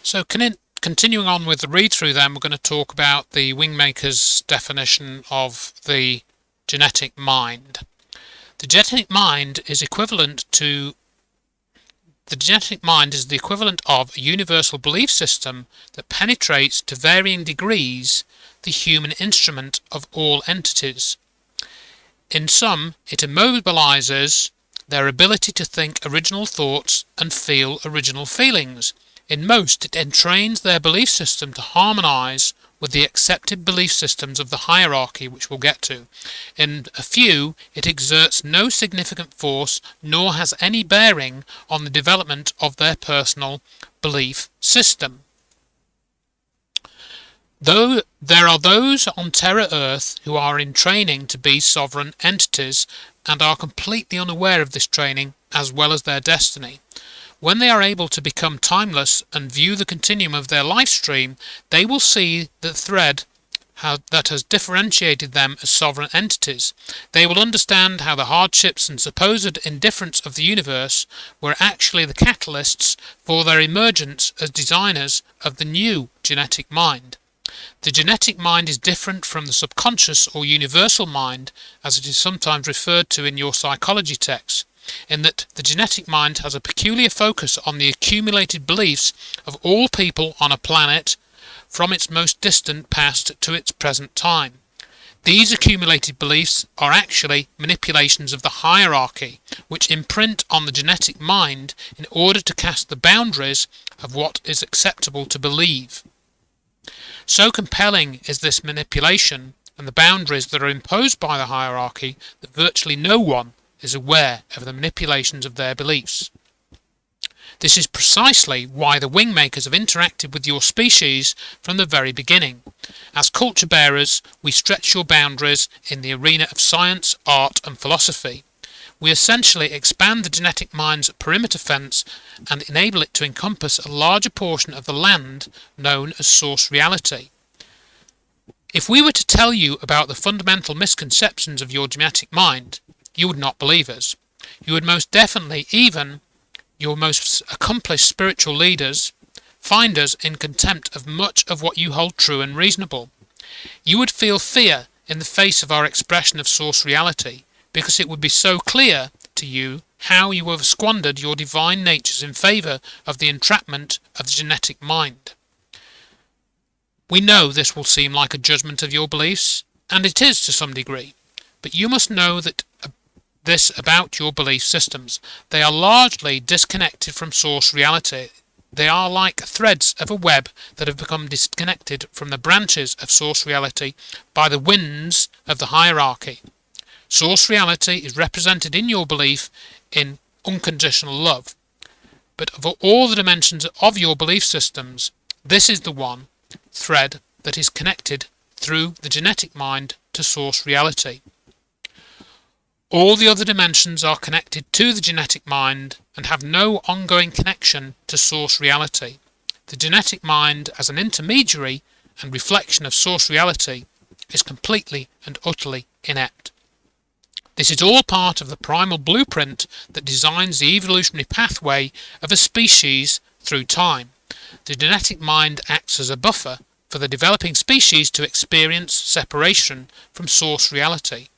So continuing on with the read-through then, we're going to talk about the Wingmakers' definition of the genetic mind. The genetic mind is the equivalent of a universal belief system that penetrates to varying degrees the human instrument of all entities. In some, it immobilizes their ability to think original thoughts and feel original feelings. In most, it entrains their belief system to harmonize with the accepted belief systems of the hierarchy, which we'll get to. In a few, it exerts no significant force nor has any bearing on the development of their personal belief system. Though there are those on Terra Earth who are in training to be sovereign entities and are completely unaware of this training as well as their destiny. When they are able to become timeless and view the continuum of their life stream, they will see the thread that has differentiated them as sovereign entities. They will understand how the hardships and supposed indifference of the universe were actually the catalysts for their emergence as designers of the new genetic mind. The genetic mind is different from the subconscious or universal mind, as it is sometimes referred to in your psychology texts, in that the genetic mind has a peculiar focus on the accumulated beliefs of all people on a planet from its most distant past to its present time. These accumulated beliefs are actually manipulations of the hierarchy, which imprint on the genetic mind in order to cast the boundaries of what is acceptable to believe. So compelling is this manipulation and the boundaries that are imposed by the hierarchy that virtually no one is aware of the manipulations of their beliefs. This is precisely why the Wingmakers have interacted with your species from the very beginning. As culture bearers, we stretch your boundaries in the arena of science, art and philosophy. We essentially expand the genetic mind's perimeter fence and enable it to encompass a larger portion of the land known as source reality. If we were to tell you about the fundamental misconceptions of your genetic mind, you would not believe us. You would most definitely, even your most accomplished spiritual leaders, find us in contempt of much of what you hold true and reasonable. You would feel fear in the face of our expression of source reality, because it would be so clear to you how you have squandered your divine natures in favour of the entrapment of the genetic mind. We know this will seem like a judgment of your beliefs, and it is to some degree, but you must know that this about your belief systems. They are largely disconnected from source reality. They are like threads of a web that have become disconnected from the branches of source reality by the winds of the hierarchy. Source reality is represented in your belief in unconditional love. But of all the dimensions of your belief systems, this is the one thread that is connected through the genetic mind to source reality. All the other dimensions are connected to the genetic mind and have no ongoing connection to source reality. The genetic mind, as an intermediary and reflection of source reality, is completely and utterly inept. This is all part of the primal blueprint that designs the evolutionary pathway of a species through time. The genetic mind acts as a buffer for the developing species to experience separation from source reality.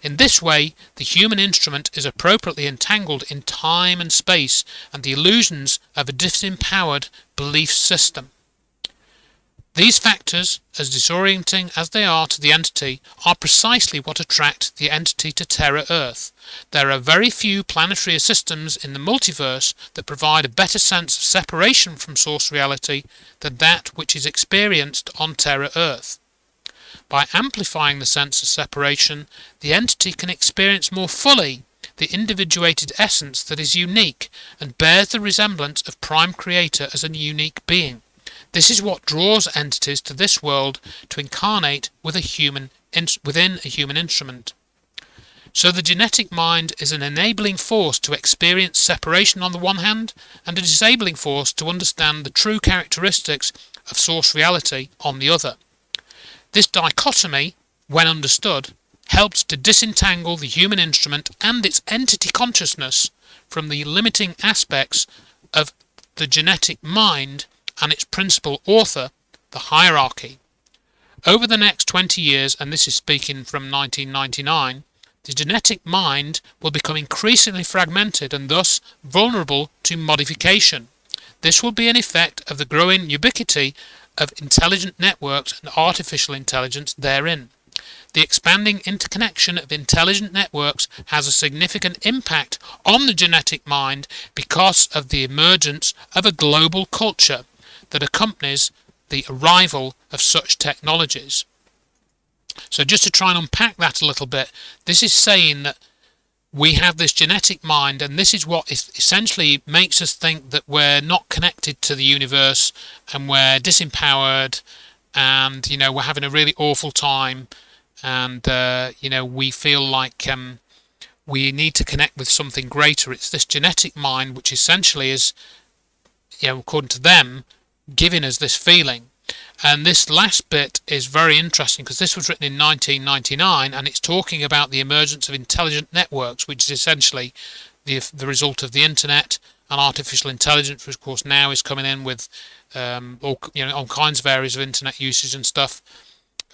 In this way, the human instrument is appropriately entangled in time and space and the illusions of a disempowered belief system. These factors, as disorienting as they are to the entity, are precisely what attract the entity to Terra Earth. There are very few planetary systems in the multiverse that provide a better sense of separation from source reality than that which is experienced on Terra Earth. By amplifying the sense of separation, the entity can experience more fully the individuated essence that is unique and bears the resemblance of Prime Creator as a unique being. This is what draws entities to this world to incarnate within a human instrument. So the genetic mind is an enabling force to experience separation on the one hand, and a disabling force to understand the true characteristics of source reality on the other. This dichotomy, when understood, helps to disentangle the human instrument and its entity consciousness from the limiting aspects of the genetic mind and its principal author, the hierarchy. Over the next 20 years, and this is speaking from 1999, the genetic mind will become increasingly fragmented and thus vulnerable to modification. This will be an effect of the growing ubiquity of intelligent networks and artificial intelligence therein. The expanding interconnection of intelligent networks has a significant impact on the genetic mind because of the emergence of a global culture that accompanies the arrival of such technologies. So just to try and unpack that a little bit, this is saying that we have this genetic mind, and this is what essentially makes us think that we're not connected to the universe and we're disempowered, and we're having a really awful time, and we feel like we need to connect with something greater. It's this genetic mind which essentially is, according to them, giving us this feeling. And this last bit is very interesting because this was written in 1999, and it's talking about the emergence of intelligent networks, which is essentially the result of the internet and artificial intelligence, which of course now is coming in with all kinds of areas of internet usage and stuff.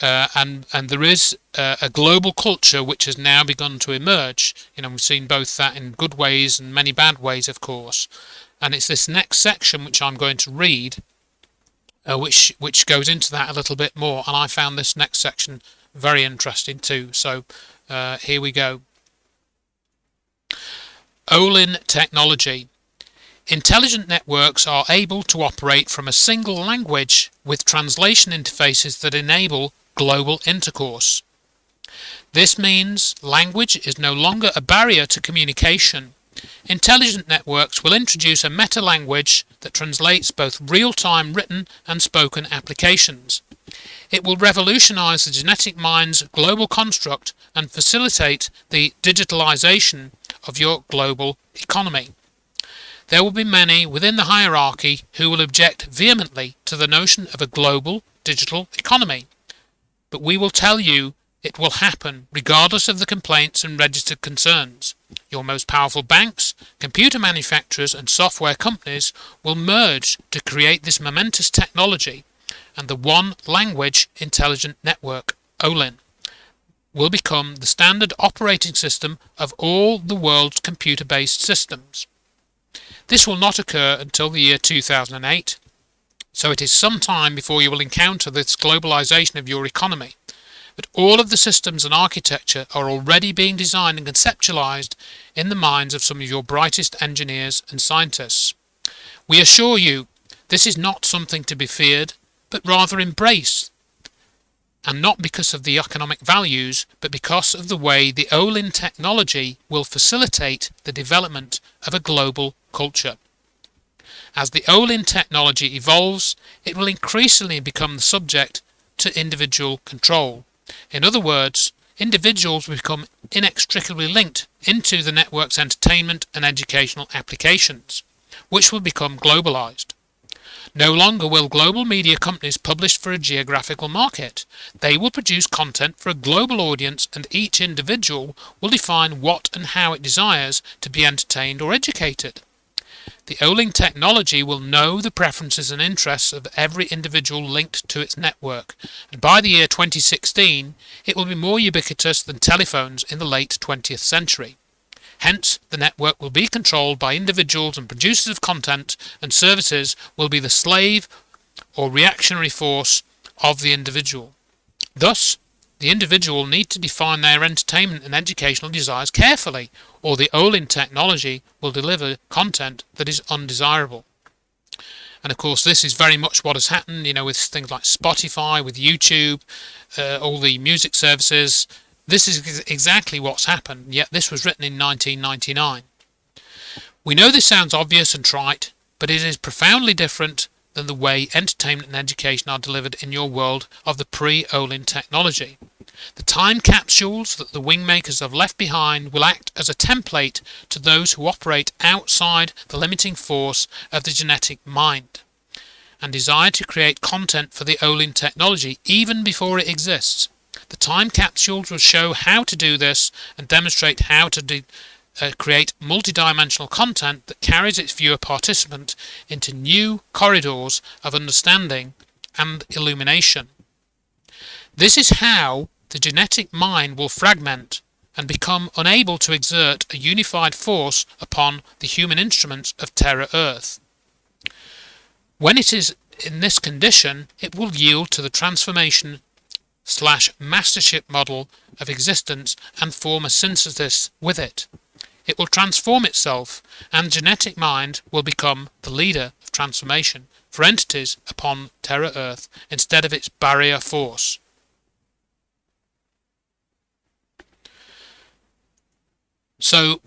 And there is a global culture which has now begun to emerge. We've seen both that in good ways and many bad ways, of course. And it's this next section which I'm going to read, which goes into that a little bit more, and I found this next section very interesting too. So here we go. Olin technology. Intelligent networks are able to operate from a single language with translation interfaces that enable global intercourse. This means language is no longer a barrier to communication. Intelligent networks will introduce a meta-language that translates both real-time written and spoken applications. It will revolutionize the genetic mind's global construct and facilitate the digitalization of your global economy. There will be many within the hierarchy who will object vehemently to the notion of a global digital economy, but we will tell you it will happen regardless of the complaints and registered concerns. Your most powerful banks, computer manufacturers and software companies will merge to create this momentous technology, and the one language intelligent network, Olin, will become the standard operating system of all the world's computer-based systems. This will not occur until the year 2008, so it is some time before you will encounter this globalization of your economy. But all of the systems and architecture are already being designed and conceptualized in the minds of some of your brightest engineers and scientists. We assure you, this is not something to be feared, but rather embraced, and not because of the economic values, but because of the way the Olin technology will facilitate the development of a global culture. As the Olin technology evolves, it will increasingly become the subject to individual control. In other words, individuals will become inextricably linked into the network's entertainment and educational applications, which will become globalized. No longer will global media companies publish for a geographical market. They will produce content for a global audience, and each individual will define what and how it desires to be entertained or educated. The Olin technology will know the preferences and interests of every individual linked to its network, and by the year 2016 it will be more ubiquitous than telephones in the late 20th century. Hence, the network will be controlled by individuals, and producers of content and services will be the slave or reactionary force of the individual. Thus, the individual will need to define their entertainment and educational desires carefully, or the Olin technology will deliver content that is undesirable. And of course this is very much what has happened, with things like Spotify, with YouTube, all the music services. This is exactly what's happened, yet this was written in 1999. We know this sounds obvious and trite, but it is profoundly different than the way entertainment and education are delivered in your world of the pre-Olin technology. The time capsules that the Wingmakers have left behind will act as a template to those who operate outside the limiting force of the genetic mind and desire to create content for the Olin technology even before it exists. The time capsules will show how to do this and demonstrate how to create multidimensional content that carries its viewer participant into new corridors of understanding and illumination. This is how the genetic mind will fragment and become unable to exert a unified force upon the human instruments of Terra Earth. When it is in this condition, it will yield to the transformation / mastership model of existence and form a synthesis with it. It will transform itself, and the genetic mind will become the leader of transformation for entities upon Terra Earth instead of its barrier force. So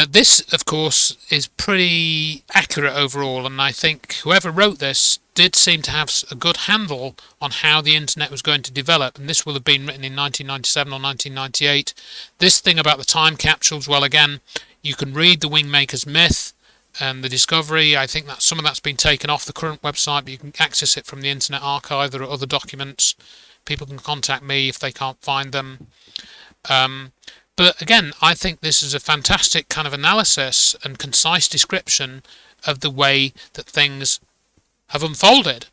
this, of course, is pretty accurate overall, and I think whoever wrote this did seem to have a good handle on how the internet was going to develop, and this will have been written in 1997 or 1998. This thing about the time capsules, well, again, you can read the Wingmakers myth and the discovery. I think that some of that's been taken off the current website, but you can access it from the Internet Archive. There are other documents. People can contact me if they can't find them. But again, I think this is a fantastic kind of analysis and concise description of the way that things have unfolded.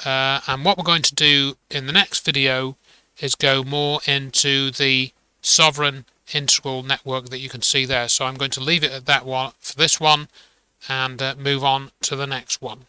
And what we're going to do in the next video is go more into the sovereign integral network that you can see there. So I'm going to leave it at that one for this one and move on to the next one.